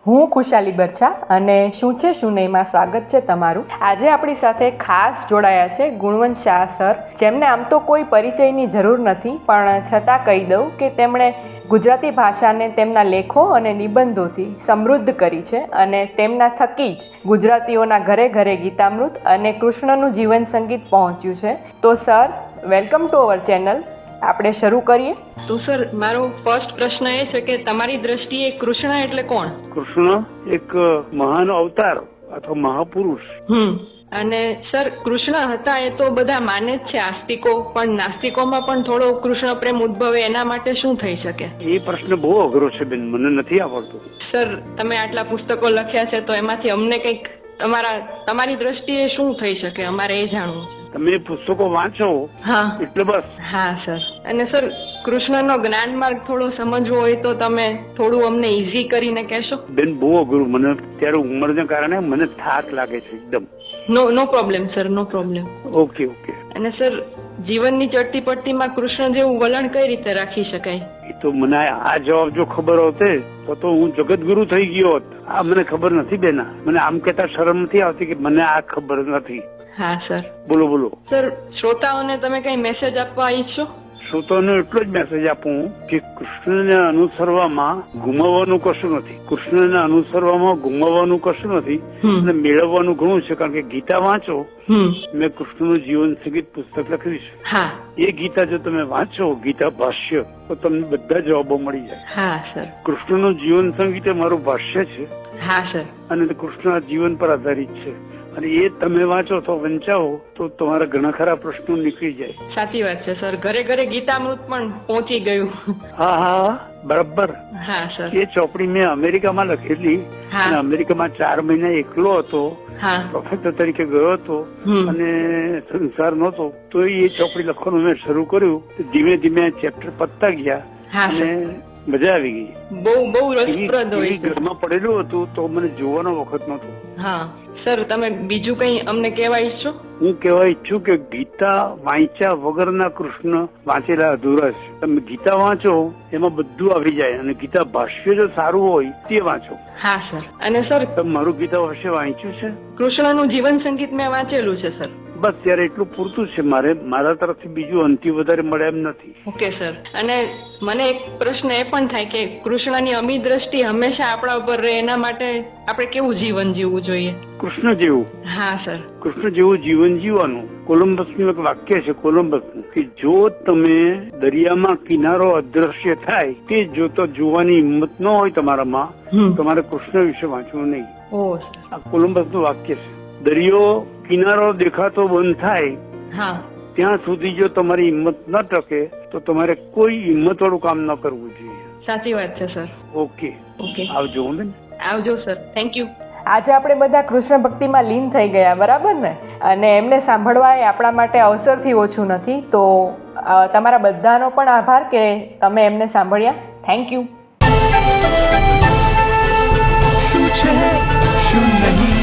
હું ખુશાલી બરછા અને શું છે શું નહીંમાં સ્વાગત છે તમારું. આજે આપણી સાથે ખાસ જોડાયા છે ગુણવંત શાહ સર, જેમને આમ તો કોઈ પરિચયની જરૂર નથી, પણ છતાં કહી દઉં કે તેમણે ગુજરાતી ભાષાને તેમના લેખો અને નિબંધોથી સમૃદ્ધ કરી છે અને તેમના થકી જ ગુજરાતીઓના ઘરે ઘરે ગીતામૃત અને કૃષ્ણનું જીવન સંગીત પહોંચ્યું છે. તો sir, welcome to our channel. આપણે શરૂ કરીએ. તો સર, મારો ફર્સ્ટ પ્રશ્ન એ છે કે તમારી દ્રષ્ટિએ કૃષ્ણ એટલે કોણ? કૃષ્ણ એક મહાન અવતાર અથવા મહાપુરુષ. અને સર, કૃષ્ણ હતા એ તો બધા માને જ છે આસ્તિકો, પણ નાસ્તિકોમાં પણ થોડો કૃષ્ણ પ્રેમ ઉદ્ભવે, એના માટે શું થઈ શકે? એ પ્રશ્ન બહુ અઘરો છે બેન, મને નથી આવડતો. સર, તમે આટલા પુસ્તકો લખ્યા છે તો એમાંથી અમને કંઈક તમારી દ્રષ્ટિએ શું થઈ શકે, અમારે એ જાણવું છે. તમે પુસ્તકો વાંચો એટલે બસ. હા સર. અને સર, કૃષ્ણનો જ્ઞાન માર્ગ થોડો સમજવો હોય તો તમે થોડું અમને ઈઝી કરીને કહેશો? બેન, બહુ અઘરું. મને અત્યારે ઉંમરને કારણે મને થાક લાગે છે એકદમ. નો પ્રોબ્લેમ સર, નો પ્રોબ્લેમ. ઓકે. અને સર, જીવનની ચડતી પટ્ટીમાં કૃષ્ણ જેવું વલણ કઈ રીતે રાખી શકાય? એ તો મને આ જવાબ જો ખબર હોતે તો હું જગતગુરુ થઈ ગયો હોત. આ મને ખબર નથી બેના. મને આમ કહેતા શરમ નથી આવતી કે મને આ ખબર નથી. હા સર. બોલો. સર, શ્રોતાઓને તમે કઈ મેસેજ આપવા ઈચ્છો? શ્રોતાઓને એટલો જ મેસેજ આપું કે કૃષ્ણને અનુસરવામાં ગુમાવવાનું કશું નથી. કૃષ્ણને અનુસરવામાં ગુમાવવાનું કશું નથી અને મેળવવાનું ઘણું છે. કારણ કે ગીતા વાંચો, મેં કૃષ્ણનું જીવન સંગીત પુસ્તક લખ્યું છે. હા. એ ગીતા જો તમે વાંચો, ગીતા ભાષ્ય, તો તમને બધા જવાબો મળી જાય. હા સર. કૃષ્ણનું જીવન સંગીત એ મારું ભાષ્ય છે. હા સર. અને કૃષ્ણ જીવન પર આધારિત છે. અને એ તમે વાંચો તો વંચાવો તો તમારા ઘણા ખરા પ્રશ્નો નીકળી જાય. સાચી વાત છે સર. ઘરે ઘરે ગીતામૃત પણ પહોંચી ગયું. હા, બરાબર. હા સર. એ ચોપડી મેં અમેરિકામાં લખેલી અને અમેરિકામાં 4 મહિના એકલો હતો, પ્રોફેસર તરીકે ગયો હતો અને સંસાર નહોતો. તો એ ચોપડી લખવાનું મેં શરૂ કર્યું. ધીમે ધીમે ચેપ્ટર પતતા ગયા અને મજા આવી ગઈ. બહુ રસપ્રદ હોય. ઘરમાં પડેલું હતું તો મને જોવાનો વખત નહોતો. હા સર, તમે બીજું કઈ અમને કહેવા ઈચ્છો? હું કહેવા ઈચ્છું કે ગીતા વાંચ્યા વગરના કૃષ્ણ વાંચેલા અધૂરા છે. તમે ગીતા વાંચો એમાં બધું આવી જાય. અને ગીતા ભાષ્ય જો સારું હોય તે વાંચો. હા સર. અને સર, તમે મારું ગીતા ભાષ્ય વાંચ્યું છે? કૃષ્ણનું જીવન સંગીત મેં વાંચેલું છે સર. બસ ત્યારે એટલું પૂરતું છે. મારા તરફથી બીજું અંતિ વધારે મળે એમ નથી. Okay sir. અને મને એક પ્રશ્ન એ પણ થાય કે કૃષ્ણની અમી દ્રષ્ટિ હંમેશા આપણા ઉપર રહે, એના માટે આપણે કેવું જીવન જીવવું જોઈએ? કૃષ્ણ જેવું. હા સર. કૃષ્ણ જેવું જીવન જીવવાનું. કોલંબસનું એક વાક્ય છે, કોલંબસનું, કે જો તમે દરિયામાં કિનારો અદ્રશ્ય થાય તે જોવાની હિંમત ન હોય તમારામાં, તમારે કૃષ્ણ વિશે વાંચવું નહીં. આ કોલંબસનું વાક્ય છે. દરિયો કિનારો દેખાતો બંધ થાય ત્યાં સુધી જો તમારી હિંમત ન ટકે તો તમારે કોઈ હિંમત વાળું કામ ન કરવું જોઈએ. સાચી વાત છે સર. ઓકે. આવજો બેન. આવજો સર. Thank you. આજે આપણે બધા કૃષ્ણ ભક્તિમાં લીન થઈ ગયા, બરાબર ને? અને એમને સાંભળવા એ આપણા માટે અવસરથી ઓછું નથી. તો તમારા બધાનો પણ આભાર કે તમે એમને સાંભળ્યા. Thank you. શું છે શું નહીં